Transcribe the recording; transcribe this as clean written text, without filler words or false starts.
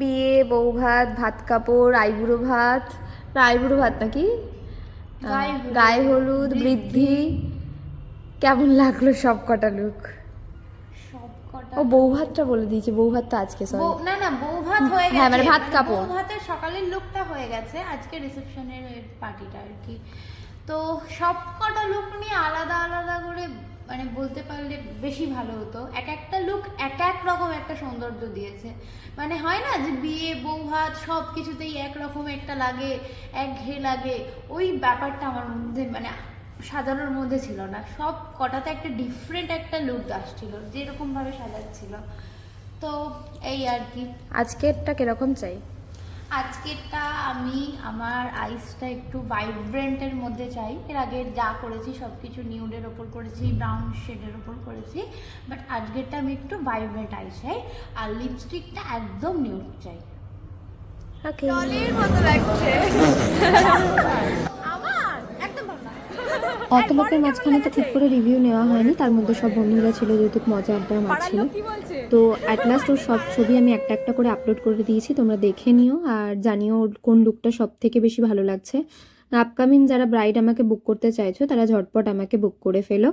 বিয়ে, বউ ভাত, ভাত কাপড়, আইবুড়ো ভাত, না আইবুড়ো ভাত নাকি, গায়ে হলুদ, বৃদ্ধি। কেমন লাগলো সব কটা লুক? ও বউ ভাতটা বলে দিয়েছে, বউ ভাতটা আজকে, সরি। না না, বউ ভাত হয়ে গেছে। হ্যাঁ মানে ভাত কাপড়। বউ ভাতের সকালের লুকটা হয়ে গেছে, আজকে রিসেপশনের পার্টিটা আর কি। তো সব কটা লুক নিয়ে আলাদা আলাদা করে মানে বলতে পারলে বেশি ভালো হতো। এক একটা লুক এক এক রকম একটা সৌন্দর্য দিয়েছে। মানে হয় না যে বিয়ে বউ ভাত সব কিছুতেই একরকম একটা লাগে, একঘেয়ে লাগে, ওই ব্যাপারটা আমার মধ্যে মানে সাজানোর মধ্যে ছিল না। সব কটাতে একটা ডিফারেন্ট একটা লুক আসছিল যেরকম ভাবে সাজাচ্ছিল। তো এই আর কি। আজকেরটা কিরকম চাই? আজকেরটা আমি আমার আইসটা একটু ভাইব্রেন্টের মধ্যে চাই। এর আগে যা করেছি সব কিছু নিউডের ওপর করেছি, ব্রাউন শেডের ওপর করেছি, বাট আজকেরটা আমি একটু ভাইব্রেন্ট আই চাই। আর লিপস্টিকটা একদম নিউড চাই। ওকে, টলির মতো লাগছে আমার একদম ভালো না। অত লোকের মাঝখানে তো ঠিক করে রিভিউ নেওয়া হয়নি, তার মধ্যে সব বন্ধুরা ছিল যেহেতু মজা আড্ডা মারছিল। তো অ্যাট লাস্ট ওর সব ছবি আমি একটা একটা করে আপলোড করে দিয়েছি, তোমরা দেখে নিও আর জানিও ওর কোন লুকটা সব থেকে বেশি ভালো লাগছে। আপকামিং যারা ব্রাইড আমাকে বুক করতে চাইছো তারা ঝটপট আমাকে বুক করে ফেলো।